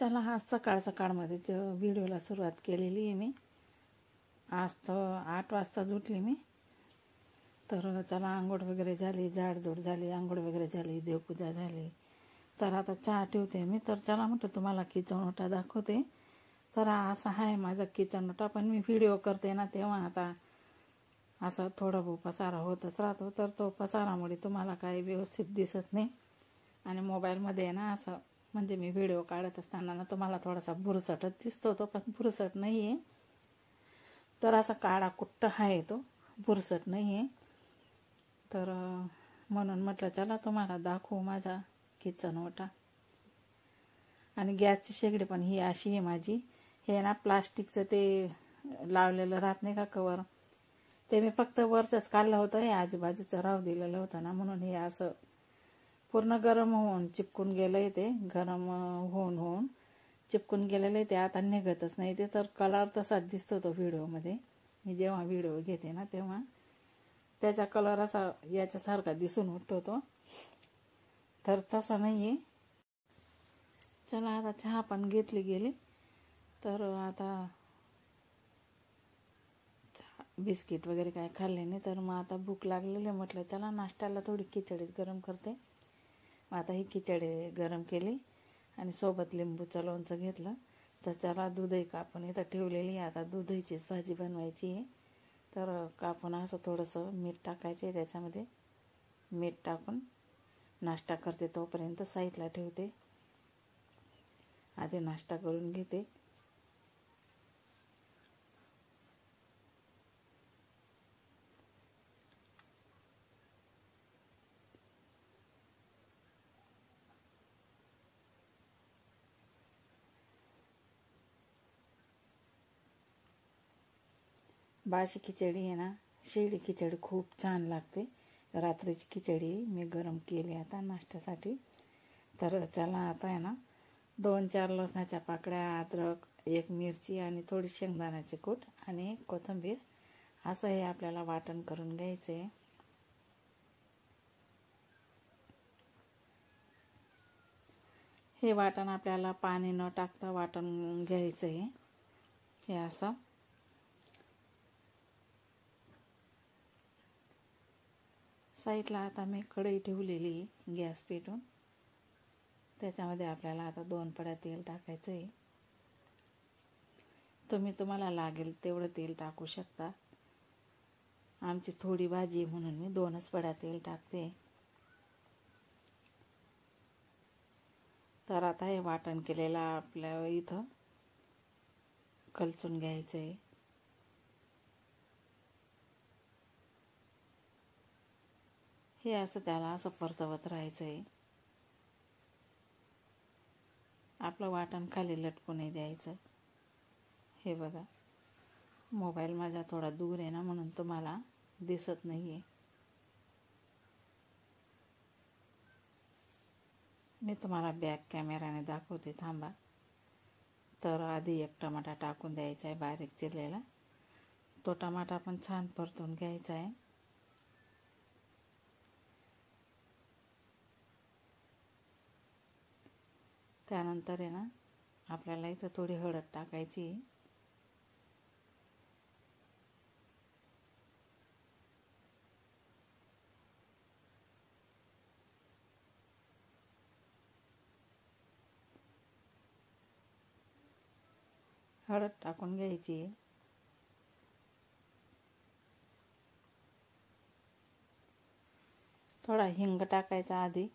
चला आज सकाळमध्ये व्हिडिओला सुरुवात केलेली आहे मी। आज तर 8 वाजता उठली मी। तर चला आंघोळ वगैरे झाली, झाडझूड झाली, आंघोळ वगैरे झाली, देवपूजा झाली। तर आता चहा ठेवते मी। तर चला म्हटलं तुम्हाला किचन ओटा दाखवते। तर असा आहे माझा किचन ओटा, पण मी व्हिडिओ करते ना तेव्हा आता असा थोडा बहुत पसारा होतच राहतो। तर तो पसारामुळे तुम्हाला काही व्यवस्थित दिसत नाही आणि मोबाईलमध्ये ना असं म्हणजे मी व्हिडिओ काढत असताना ना तुम्हाला थोडासा भुरसटच दिसतो, तो पण भुरसट नाही आहे। तर असा काळा कुट्ट आहे, तो भुरसट नाही आहे। तर म्हणून म्हटलं चला तुम्हाला दाखवू माझा किचन ओटा। आणि गॅसची शेगडी पण ही अशी आहे माझी। हे ना प्लास्टिकचं ते लावलेलं राहत नाही का कवर, ते मी फक्त वरचंच काढलं होतं, हे आजूबाजूचं राहू दिलेलं होतं ना, म्हणून हे असं पूर्ण गरम होऊन चिपकून गेलंय। ते गरम होऊन चिपकून गेलेलं आहे, ते आता निघतच नाही ते। तर कलर तसाच दिसतो तो व्हिडिओमध्ये, मी जेव्हा व्हिडिओ घेते ना तेव्हा त्याचा कलर असा याच्यासारखा दिसून उठतो तो, तर तसा नाही आहे। चला आता चहा पण घेतली गेली। तर आता बिस्किट वगैरे काय खाल्ले नाही, तर मग आता भूक लागलेली आहे। म्हटलं चला नाश्त्याला थोडी खिचडीच गरम करते। मग आता ही खिचडी गरम केली आणि सोबत लिंबूचं लोणचं घेतलं। तर चला दूधही कापून इथं ठेवलेली आहे, आता दुधीचीच भाजी बनवायची आहे। तर कापून असं थोडंसं मीठ टाकायचं आहे त्याच्यामध्ये, मीठ टाकून नाश्ता करते तोपर्यंत साईडला ठेवते। आधी नाश्ता करून घेते। बाशी खिचडी आहे ना, शिळी खिचडी खूप छान लागते। रात्रीची खिचडी मी गरम केली आता नाश्त्यासाठी। तर चला आता आहे ना 2-4 लसणाच्या पाकळ्या, अद्रक, 1 मिरची आणि थोडी शेंगदाण्याचे कूट आणि कोथिंबीर असं हे आपल्याला वाटण करून घ्यायचं आहे। हे वाटण आपल्याला पाणी न टाकता वाटण घ्यायचं आहे, हे असं। साईडला आता मी कढई ठेवलेली गॅस पेटून, त्याच्यामध्ये आपल्याला आता 2 पड्या तेल टाकायचं आहे। तुम्हाला लागेल तेवढं तेल टाकू शकता। आमची थोडी भाजी म्हणून मी 2च पड्या तेल टाकते। तर आता हे वाटण केलेलं आपल्या इथं कलचून घ्यायचं आहे। हे असं त्याला असं परतवत राहायचं आहे। आपलं वाटण खाली लटकू नाही द्यायचं। हे बघा, मोबाईल माझा थोडा दूर आहे ना, म्हणून तुम्हाला दिसत नाही आहे। मी तुम्हाला बॅक कॅमेराने दाखवते, थांबा। तर आधी 1 टमाटा टाकून द्यायचा आहे बारीक चिरलेला। तो टमाटा पण छान परतून घ्यायचा आहे। त्यानंतर आहे ना आपल्याला इथं थोडी हळद टाकायची। हळद टाकून घ्यायची। थोडा हिंग टाकायचा आधी,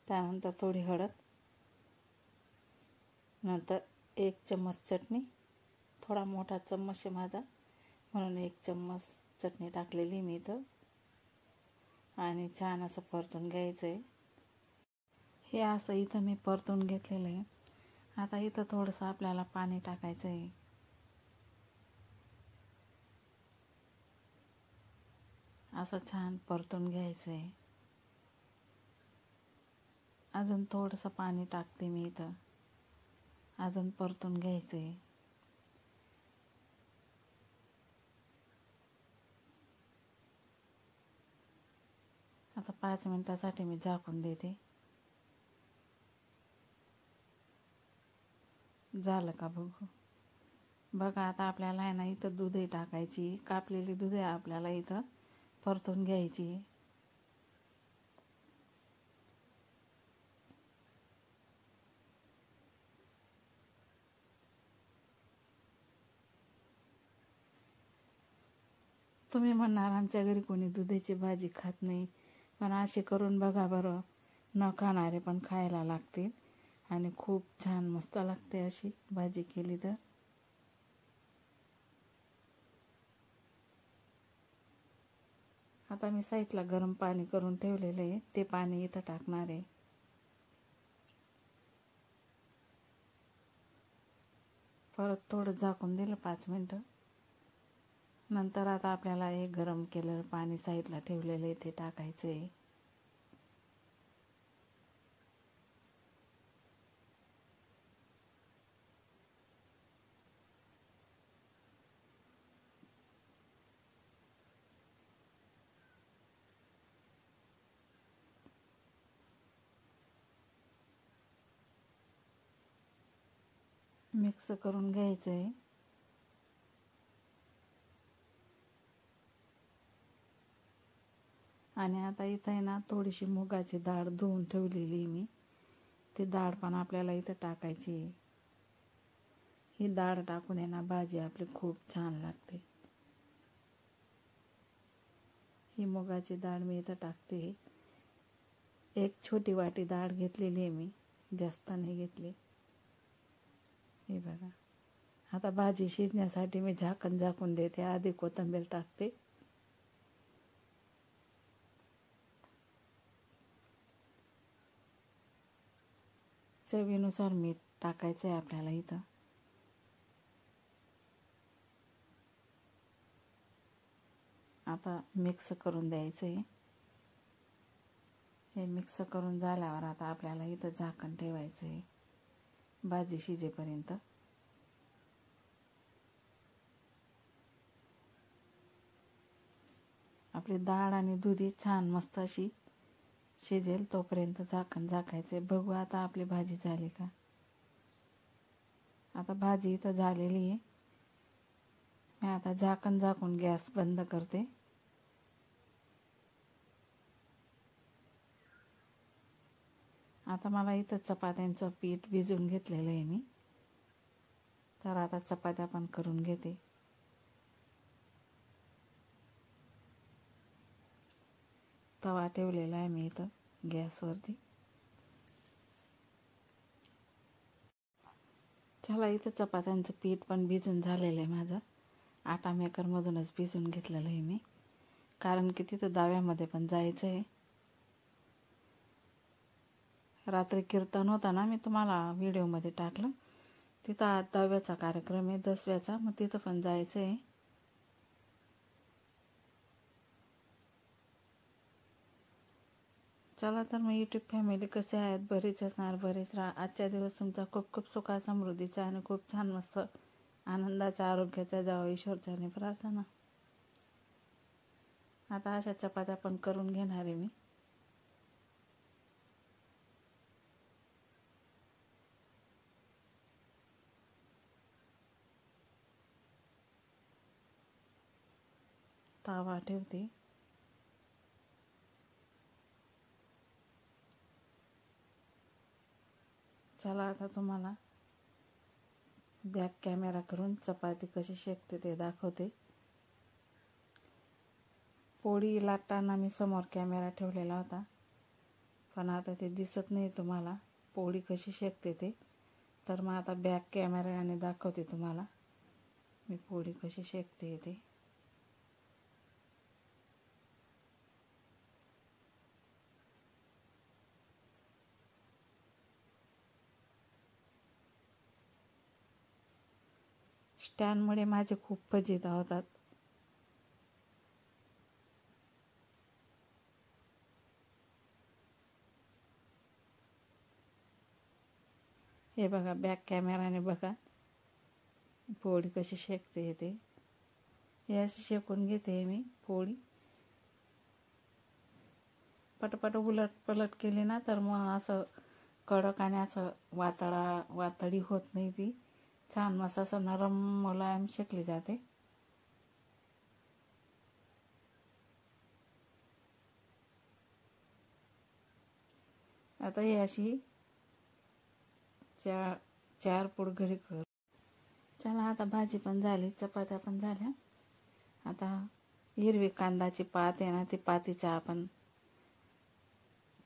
त्यानंतर थोडी हळद, नंतर 1 चम्मच चटणी। थोडा मोठा चम्मच आहे माझा, म्हणून 1 चम्मच चटणी टाकलेली मी इथं आणि छान असं परतून घ्यायचं आहे। हे असं इथं मी परतून घेतलेलं आहे। आता इथं थोडंसं आपल्याला पाणी टाकायचं आहे। असं छान परतून घ्यायचं आहे। अजून थोडंसं पाणी टाकते मी इथं, अजून परतून घ्यायचं आहे। आता 5 मिनिटासाठी मी झाकून देते। झालं का बघू. बघा आता आपल्याला आहे ना इथं दूधही टाकायची, कापलेली दूध आहे आपल्याला इथं परतून घ्यायची. तुम्ही म्हणणार आमच्या घरी कोणी दुधाची भाजी खात नाही, पण अशी करून बघा बरं, न खाणारे पण खायला लागतील आणि खूप छान मस्त लागते अशी भाजी केली तर. आता मी साईडला गरम पाणी करून ठेवलेलं आहे, ते पाणी इथं टाकणार आहे. परत थोडं झाकून दिलं 5 मिनटं. नंतर आता आपल्याला एक गरम केलेलं पाणी साईडला ठेवलेलं आहे ते टाकायचं आहे. मिक्स करून घ्यायचं आहे. आणि आता इथं आहे ना थोडीशी मुगाची डाळ धुवून ठेवलेली मी, ती डाळ पण आपल्याला इथं टाकायची आहे. ही डाळ टाकून आहे ना भाजी आपली खूप छान लागते. ही मुगाची डाळ मी इथं टाकते. एक छोटी वाटी डाळ घेतलेली आहे मी, जास्त नाही घेतली. हे बघा, आता भाजी शिजण्यासाठी मी झाकून देते, आधी कोथिंबीर टाकते. चवीनुसार मीठ टाकायचं आहे आपल्याला इथं. आता मिक्स करून द्यायचं आहे. हे मिक्स करून झाल्यावर आता आपल्याला इथं झाकण ठेवायचं आहे भाजी शिजेपर्यंत. आपली डाळ आणि दुधी छान मस्त अशी शिजेल तोपर्यंत झाकण झाकायचे. बघू आता आपली भाजी झाली का. आता भाजी इथं झालेली आहे. मी आता झाकण झाकून गॅस बंद करते. आता मला इथं चपात्यांचं पीठ भिजवून घेतलेलं आहे मी, तर आता चपात्या पण करून घेते. तवा ठेवलेला आहे मी इथं गॅसवरती. चला, इथं चपात्यांचं पीठ पण भिजून झालेलं आहे माझं. आटा मेकरमधूनच भिजून घेतलेलं आहे मी, कारण की तिथं दाव्यामध्ये पण जायचं आहे. रात्री कीर्तन होता ना, मी तुम्हाला व्हिडिओमध्ये टाकलं. तिथं दाव्याचा कार्यक्रम आहे दसव्याचा, मग तिथं पण जायचं आहे. चला तर मग यूट्यूब फॅमिली कसे आहेत, बरेच असणार, बरेच राहा. आजच्या दिवस तुमचा खूप खूप सुखा समृद्धीचा आणि खूप छान मस्त आनंदाच्या आरोग्याच्या जावं ईश्वरच्याने प्रार्थना. आता अशा चपात्या पण करून घेणार आहे मी. तवा ठेवते. चला आता तुम्हाला बॅक कॅमेरा करून चपाती कशी शेकते ते दाखवते. पोळी लाटताना मी समोर कॅमेरा ठेवलेला होता, पण आता ते दिसत नाही तुम्हाला पोळी कशी शेकते ते. तर मग आता बॅक कॅमेऱ्याने दाखवते तुम्हाला मी पोळी कशी शेकते ते. स्टँडमुळे माझे खूप फजिती होतात. हे बघा, बॅक कॅमेराने बघा पोळी कशी शेकते ते. हे अशी शेकून घेते मी पोळी. पटपट उलट पलट केली ना तर मग असं कडक आणि असं वातडी होत नाही, ती छान मस्त असं नरम मुलायम शेकली जाते. आता ही अशी चार पोड घरी कर. चला आता भाजी पण झाली, चपात्या पण झाल्या. आता हिरवी कांदाची पात आहे ना, ती पातीचा आपण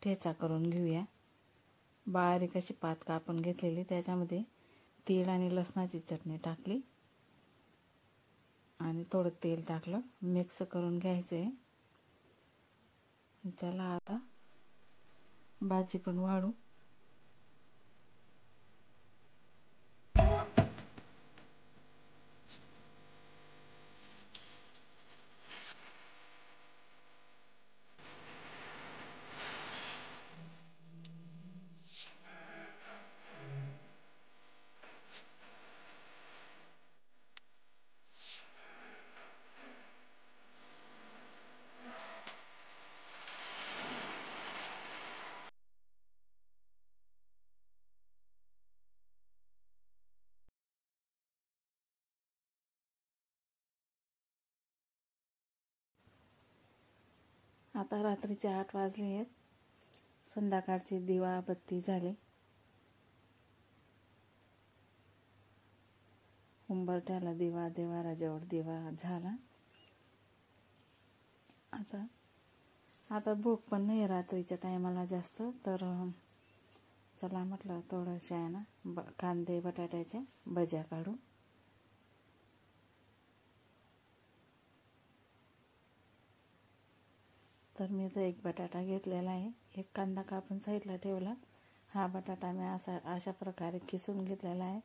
ठेचा करून घेऊया. बारीक अशी पात कापून घेतलेली, त्याच्यामध्ये तीळ आणि लसणाची चटणी टाकली आणि थोडं तेल टाकलं, मिक्स करून घ्यायचं आहे. चला आता भाजी पण वाढू. आता रात्रीचे 8 वाजले आहेत. संध्याकाळची दिवाबत्ती झाली. उंबरठ्याला दिवा, देवाराजवळ दिवा झाला. आता भूक पण नाही रात्रीच्या टायमाला जास्त, तर चला म्हटलं थोडंशा आहे ना कांदे बटाट्याच्या भज्या काढू. तर मी तर एक बटाटा घेतलेला आहे, एक कांदा कापून साईडला ठेवला. हा बटाटा मी अशा प्रकारे किसून घेतलेला आहे.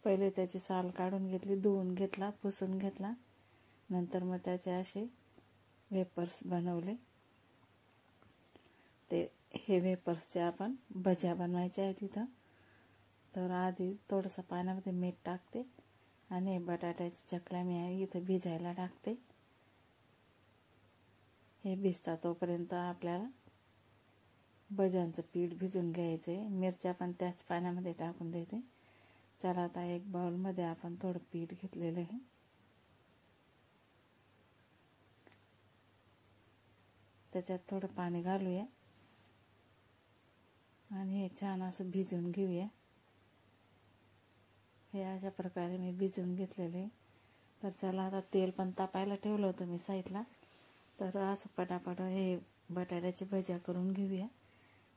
पहिले त्याची साल काढून घेतली, धुवून घेतला, पुसून घेतला. नंतर मग त्याचे असे वेपर्स बनवले. हे वेपर्सचे आपण भज्या बनवायच्या आहेत इथं. तर आधी थोडंसं पाण्यामध्ये मीठ टाकते आणि बटाट्याच्या चकल्या मी इथं भिजायला टाकते. हे भिजता तोपर्यंत आपल्याला भज्यांचं पीठ भिजून घ्यायचं आहे. मिरच्या पण त्याच पाण्यामध्ये टाकून देते. चला आता एक बाउलमध्ये आपण थोडं पीठ घेतलेलं आहे, त्याच्यात थोडं पाणी घालूया आणि हे छान असं भिजवून घेऊया. हे अशा प्रकारे मी भिजवून घेतलेले. तर चला आता तेल पण तापायला ठेवलं होतं मी साईडला. तर असं पटापट हे बटाट्याची भज्या करून घेऊया.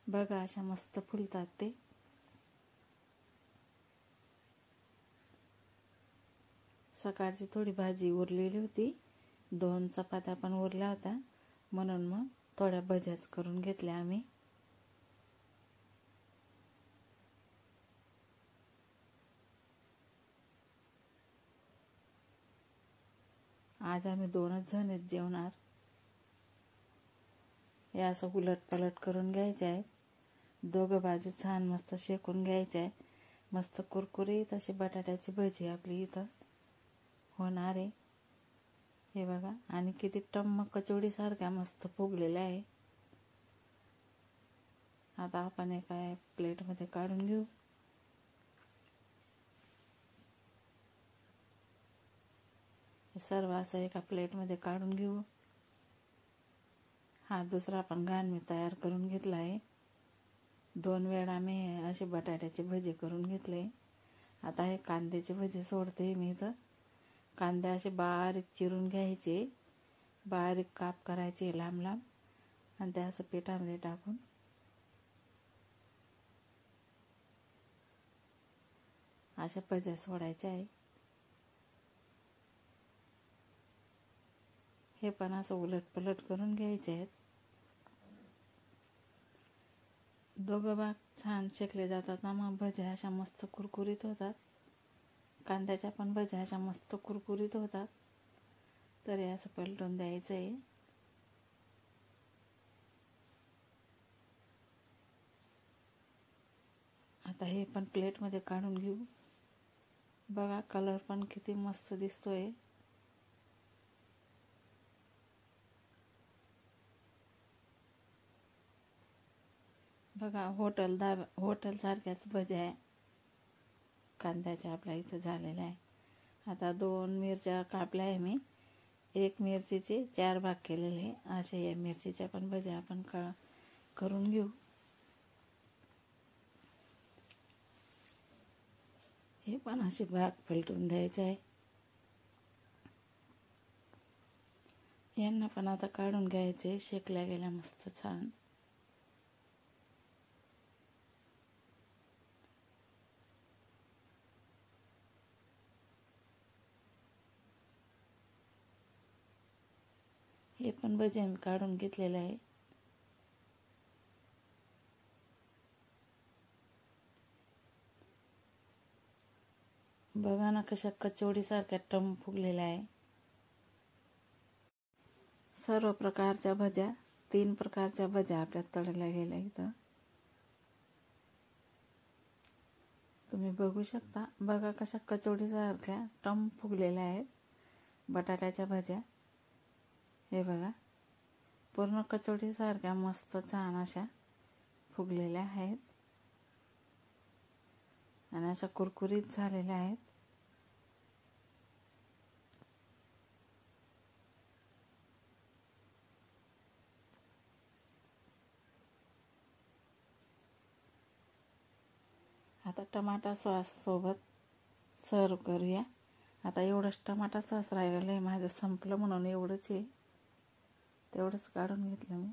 बघा अशा मस्त फुलतात ते. सकाळची थोडी भाजी उरलेली होती, 2 चपात्या पण उरल्या होत्या, म्हणून मग थोड्या भज्याच करून घेतल्या आम्ही. आज आम्ही 2च जण आहेत जेवणार. हे असं उलट पलट करून घ्यायचे आहे. दोघं बाजू छान मस्त शेकून घ्यायचे आहे. मस्त कुरकुरीत अशी बटाट्याची भजी आपली इथं होणार आहे. हे बघा, आणि किती टम्म कचोडी सारख्या मस्त फुगलेल्या आहे. आता आपण एका प्लेटमध्ये काढून घेऊ. हे सर्व असं एका प्लेटमध्ये काढून घेऊ. हा दुसरा आपण घाण मी तयार करून घेतला आहे. 2 वेळा मी असे बटाट्याचे भजे करून घेतले. आता हे कांद्याचे भजे सोडते मी इथं. कांदे असे बारीक चिरून घ्यायचे, बारीक काप करायचे लांब लांब, आणि ते असं पिठामध्ये टाकून अशा भज्या सोडायच्या आहे. हे पण असं उलट पलट करून घ्यायचे आहेत. दोघं भाग छान शेकले जातात ना, मग भज्या अशा मस्त कुरकुरीत होतात. कांद्याच्या पण भज्या अशा मस्त कुरकुरीत होतात. तर हे असं पलटून द्यायचं आहे. आता हे पण प्लेटमध्ये काढून घेऊ. बघा कलर पण किती मस्त दिसतोय. बघा हॉटेल सारख्याच भज्या आहे कांद्याच्या आपल्या इथं झालेल्या आहे. आता 2 मिरच्या कापल्या आहे मी. 1 मिरचीचे 4 भाग केलेले. अशा या मिरचीच्या पण भज्या आपण करून घेऊ. हे पण असे भाग पलटून द्यायचे आहे. यांना पण आता काढून घ्यायचे. शेकल्या गेल्या मस्त छान. हे पण भजे मी काढून घेतलेले आहे. बघा ना कशा कचोडी सारख्या टम फुगलेल्या आहे. सर्व प्रकारच्या भज्या 3 प्रकारच्या भज्या आपल्या तळल्या गेल्या इथं तुम्ही बघू शकता. बघा कशा कचोडी सारख्या टम फुगलेल्या आहेत बटाट्याच्या भज्या. हे बघा पूर्ण कचोडी सारख्या मस्त छान अशा फुगलेल्या आहेत आणि अशा कुरकुरीत झालेल्या आहेत. आता टमाटा सॉस सोबत सर्व करूया. आता एवढंच टमाटा सॉस राहिलेलं आहे माझं, संपलं म्हणून एवढंच आहे, तेवढंच काढून घेतलं मी.